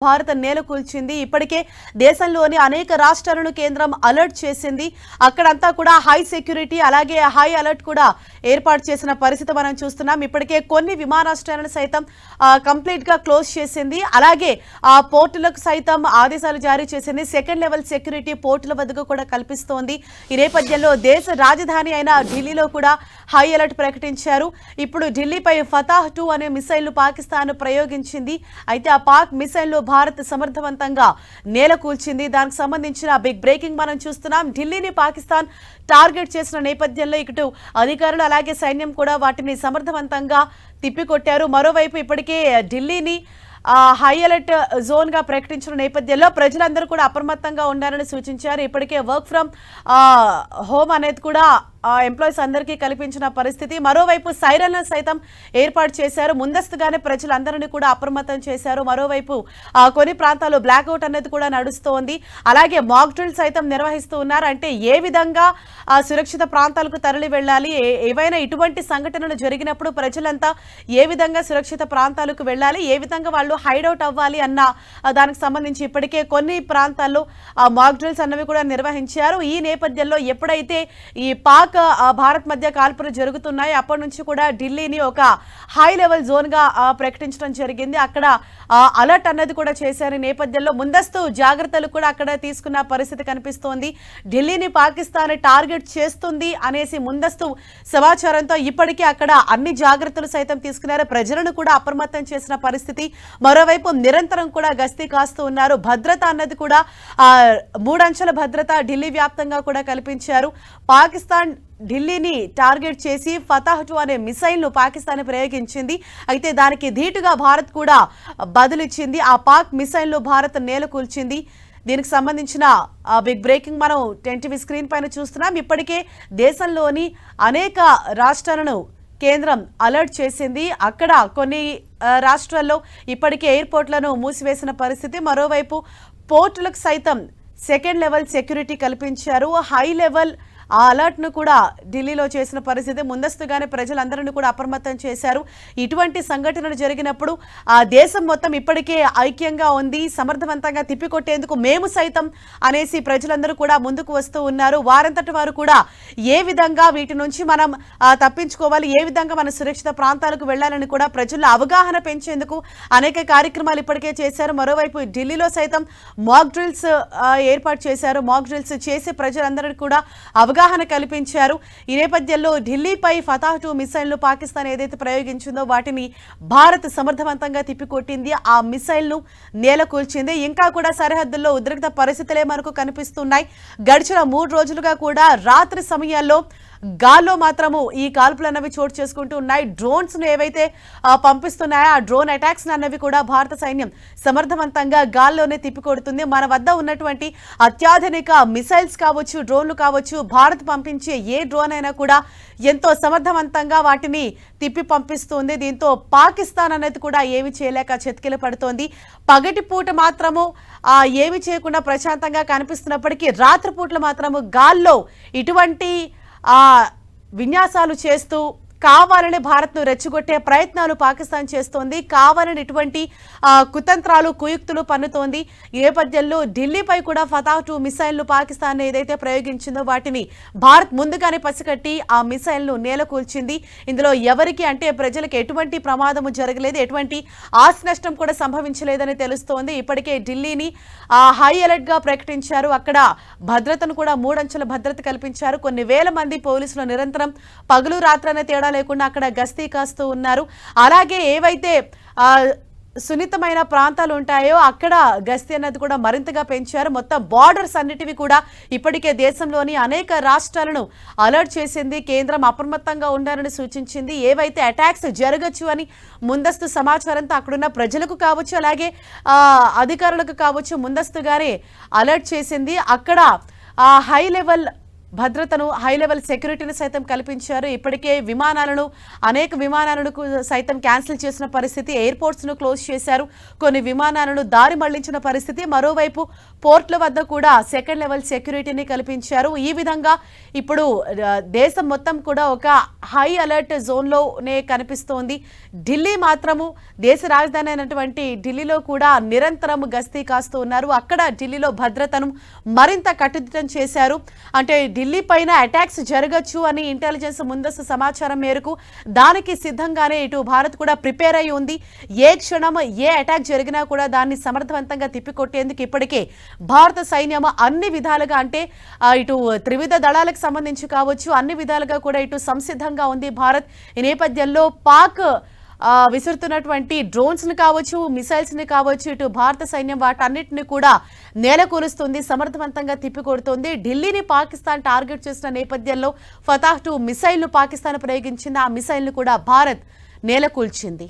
భారత నేలకూల్చింది. ఇప్పటికే దేశంలోని అనేక రాష్ట్రాలను కేంద్రం అలర్ట్ చేసింది. అక్కడంతా కూడా హై సెక్యూరిటీ అలాగే హై అలర్ట్ కూడా ఏర్పాటు చేసిన పరిస్థితి మనం చూస్తున్నాం. ఇప్పటికే కొన్ని విమానాశ్రయాలను సైతం కంప్లీట్ గా క్లోజ్ చేసింది. అలాగే ఆ పోర్టులకు సైతం ఆదేశాలు జారీ చేసింది. సెకండ్ లెవెల్ సెక్యూరిటీ పోర్టుల వద్దకు కూడా కల్పిస్తోంది. ఈ నేపథ్యంలో దేశ రాజధాని అయిన ఢిల్లీలో కూడా హై అలర్ట్ ప్రకటించారు. ఇప్పుడు ఢిల్లీపై ఫతాహ్ 2 అనే మిసైల్ పాకిస్తాన్ ప్రయోగించింది. అయితే ఆ పాక్ మిసైల్ భారత్ సమర్థవంతంగా నేలకూల్చింది. దానికి సంబంధించిన బిగ్ బ్రేకింగ్ మనం చూస్తున్నాం. ఢిల్లీని పాకిస్తాన్ టార్గెట్ చేసిన నేపథ్యంలో ఇటు అధికారులు అలాగే సైన్యం కూడా వాటిని సమర్థవంతంగా తిప్పికొట్టారు. మరోవైపు ఇప్పటికే ఢిల్లీని హై అలర్ట్ జోన్ గా ప్రకటించిన నేపథ్యంలో ప్రజలందరూ కూడా అప్రమత్తంగా ఉండాలని సూచించారు. ఇప్పటికే వర్క్ ఫ్రమ్ హోమ్ అనేది కూడా ఎంప్లాయీస్ అందరికీ కల్పించిన పరిస్థితి. మరోవైపు సైరన్లను సైతం ఏర్పాటు చేశారు. ముందస్తుగానే ప్రజలందరినీ కూడా అప్రమత్తం చేశారు. మరోవైపు కొన్ని ప్రాంతాల్లో బ్లాక్అవుట్ అనేది కూడా నడుస్తోంది. అలాగే మాక్ డ్రిల్ సైతం నిర్వహిస్తూ ఉన్నారు. అంటే ఏ విధంగా సురక్షిత ప్రాంతాలకు తరలి వెళ్ళాలి, ఏవైనా ఇటువంటి సంఘటనలు జరిగినప్పుడు ప్రజలంతా ఏ విధంగా సురక్షిత ప్రాంతాలకు వెళ్ళాలి, ఏ విధంగా వాళ్ళు హైడౌట్ అవ్వాలి అన్న దానికి సంబంధించి ఇప్పటికే కొన్ని ప్రాంతాల్లో మాక్ డ్రిల్స్ అన్నవి కూడా నిర్వహించారు. ఈ నేపథ్యంలో ఎప్పుడైతే ఈ పాక్ భారత్ మధ్య కాల్పులు జరుగుతున్నాయి అప్పటి నుంచి కూడా ఢిల్లీని ఒక హై లెవెల్ జోన్ గా ప్రకటించడం జరిగింది. అక్కడ అలర్ట్ అన్నది కూడా చేశారు. ఈ నేపథ్యంలో ముందస్తు జాగ్రత్తలు కూడా అక్కడ తీసుకున్న పరిస్థితి కనిపిస్తోంది. ఢిల్లీని పాకిస్తాన్ టార్గెట్ చేస్తుంది అనేసి ముందస్తు సమాచారంతో ఇప్పటికీ అక్కడ అన్ని జాగ్రత్తలు సైతం తీసుకున్నారు. ప్రజలను కూడా అప్రమత్తం చేసిన పరిస్థితి. మరోవైపు నిరంతరం కూడా గస్తీ కాస్తూ ఉన్నారు. భద్రత అన్నది కూడా 3 అంచెల భద్రత ఢిల్లీ వ్యాప్తంగా కూడా కల్పించారు. పాకిస్తాన్ ఢిల్లీని టార్గెట్ చేసి ఫతాహ్ 2 అనే మిసైల్ ను పాకిస్తాన్ ప్రయోగించింది. అయితే దానికి ధీటుగా భారత్ కూడా బదులిచ్చింది. ఆ పాక్ మిసైల్ ను భారత్ నేలకూల్చింది. దీనికి సంబంధించిన బిగ్ బ్రేకింగ్ మనం 10 టీవీ స్క్రీన్ పైన చూస్తున్నాం. ఇప్పటికే దేశంలోని అనేక రాష్ట్రాలను కేంద్రం అలర్ట్ చేసింది. అక్కడ కొన్ని రాష్ట్రాల్లో ఇప్పటికే ఎయిర్పోర్ట్లను మూసివేసిన పరిస్థితి. మరోవైపు పోర్టులకు సైతం సెకండ్ లెవెల్ సెక్యూరిటీ కల్పించారు. హై లెవెల్ ఆ అలర్ట్ ను కూడా ఢిల్లీలో చేసిన పరిస్థితి. ముందస్తుగానే ప్రజలందరినీ కూడా అప్రమత్తం చేశారు. ఇటువంటి సంఘటనలు జరిగినప్పుడు ఆ దేశం మొత్తం ఇప్పటికే ఐక్యంగా ఉంది. సమర్థవంతంగా తిప్పికొట్టేందుకు మేము సైతం అనేసి ప్రజలందరూ కూడా ముందుకు వస్తూ ఉన్నారు. వారంతటి వారు కూడా ఏ విధంగా వీటి నుంచి మనం తప్పించుకోవాలి, ఏ విధంగా మన సురక్షిత ప్రాంతాలకు వెళ్లాలని కూడా ప్రజల్లో అవగాహన పెంచేందుకు అనేక కార్యక్రమాలు ఇప్పటికే చేశారు. మరోవైపు ఢిల్లీలో సైతం మాక్ డ్రిల్స్ ఏర్పాటు చేశారు. మాక్ డ్రిల్స్ చేసి ప్రజలందరికీ కూడా అవగాహన కల్పించారు. ఈ నేపథ్యంలో ఢిల్లీపై ఫతాహ్ 2 మిసైల్ ను పాకిస్తాన్ ఏదైతే ప్రయోగించిందో వాటిని భారత్ సమర్థవంతంగా తిప్పికొట్టింది. ఆ మిసైల్ ను నేలకూల్చింది. ఇంకా కూడా సరిహద్దుల్లో ఉద్రిక్త పరిస్థితులే మనకు కనిపిస్తున్నాయి. గడిచిన 3 రోజులుగా కూడా రాత్రి సమయాల్లో గాల్లో మాత్రము ఈ కాల్పులు అన్నవి చోటు చేసుకుంటూ ఉన్నాయి. డ్రోన్స్ ను ఏవైతే పంపిస్తున్నాయో ఆ డ్రోన్ అటాక్స్ అన్నవి కూడా భారత సైన్యం సమర్థవంతంగా గాల్లోనే తిప్పికొడుతుంది. మన వద్ద ఉన్నటువంటి అత్యాధునిక మిసైల్స్ కావచ్చు, డ్రోన్లు కావచ్చు, భారత్ పంపించే ఏ డ్రోన్ అయినా కూడా ఎంతో సమర్థవంతంగా వాటిని తిప్పి పంపిస్తుంది. దీంతో పాకిస్తాన్ అనేది కూడా ఏమి చేయలేక చతికిల పడుతోంది. పగటిపూట మాత్రము ఏమి చేయకుండా ప్రశాంతంగా కనిపిస్తున్నప్పటికీ రాత్రిపూట్ల మాత్రము గాల్లో ఇటువంటి విన్యాసాలు చేస్తూ కావాలని భారత్ను రెచ్చగొట్టే ప్రయత్నాలు పాకిస్తాన్ చేస్తోంది. కావాలని ఇటువంటి కుతంత్రాలు కుయుక్తులు పన్నుతోంది. ఈ నేపథ్యంలో ఢిల్లీపై కూడా ఫతాహ్ 2 మిసైల్ ను పాకిస్తాన్ ఏదైతే ప్రయోగించిందో వాటిని భారత్ ముందుగానే పసిగట్టి ఆ మిసైల్ ను నేలకూల్చింది. ఇందులో ఎవరికి అంటే ప్రజలకు ఎటువంటి ప్రమాదము జరగలేదు, ఎటువంటి ఆస్తి నష్టం కూడా సంభవించలేదని తెలుస్తోంది. ఇప్పటికే ఢిల్లీని హై అలర్ట్ గా ప్రకటించారు. అక్కడ భద్రతను కూడా 3 అంచెల భద్రత కల్పించారు. కొన్ని వేల మంది పోలీసులు నిరంతరం పగలు రాత్రనే తేడా లేకుండా అక్కడ గస్తీ కాస్తూ ఉన్నారు. అలాగే ఏవైతే సున్నితమైన ప్రాంతాలు ఉంటాయో అక్కడ గస్తీ అన్నది కూడా మరింతగా పెంచారు. మొత్తం బార్డర్స్ అన్నిటివి కూడా ఇప్పటికే దేశంలోని అనేక రాష్ట్రాలను అలర్ట్ చేసింది. కేంద్రం అప్రమత్తంగా ఉండాలని సూచించింది. ఏవైతే అటాక్స్ జరగచ్చు అని ముందస్తు సమాచారంతో అక్కడున్న ప్రజలకు కావచ్చు అలాగే అధికారులకు కావచ్చు ముందస్తుగానే అలర్ట్ చేసింది. అక్కడ హై లెవెల్ భద్రతను హై లెవెల్ సెక్యూరిటీని సైతం కల్పించారు. ఇప్పటికే అనేక విమానాలను సైతం క్యాన్సిల్ చేసిన పరిస్థితి, ఎయిర్పోర్ట్స్ ను క్లోజ్ చేశారు, కొన్ని విమానాలను దారి మళ్లించిన పరిస్థితి. మరోవైపు పోర్ట్ల వద్ద కూడా సెకండ్ లెవెల్ సెక్యూరిటీని కల్పించారు. ఈ విధంగా ఇప్పుడు దేశం మొత్తం కూడా ఒక హై అలర్ట్ జోన్లోనే కనిపిస్తోంది. ఢిల్లీ మాత్రము దేశ రాజధాని అయినటువంటి ఢిల్లీలో కూడా నిరంతరం గస్తీ కాస్తూ ఉన్నారు. అక్కడ ఢిల్లీలో భద్రతను మరింత కట్టుదిట్టం చేశారు. అంటే ఢిల్లీ పైన అటాక్స్ జరగచ్చు అని ఇంటెలిజెన్స్ ముందస్తు సమాచారం మేరకు దానికి సిద్ధంగానే ఇటు భారత్ కూడా ప్రిపేర్ అయి ఉంది. ఏ క్షణం ఏ అటాక్ జరిగినా కూడా దాన్ని సమర్థవంతంగా తిప్పికొట్టేందుకు ఇప్పటికే భారత సైన్యం అన్ని విధాలుగా, అంటే ఇటు త్రివిధ దళాలకు సంబంధించి కావచ్చు, అన్ని విధాలుగా కూడా ఇటు సంసిద్ధంగా ఉంది భారత్. ఈ నేపథ్యంలో పాక్ విసురుతున్నటువంటి డ్రోన్స్ ని కావచ్చు, మిసైల్స్ ని కావచ్చు, ఇటు భారత సైన్యం వాటన్నిటిని కూడా నేలకూరుస్తుంది, సమర్థవంతంగా తిప్పికొడుతోంది. ఢిల్లీని పాకిస్తాన్ టార్గెట్ చేసిన నేపథ్యంలో ఫతాహ్ 2 మిసైల్ ను పాకిస్తాన్ ప్రయోగించింది. ఆ మిసైల్ ను కూడా భారత్ నేలకూల్చింది.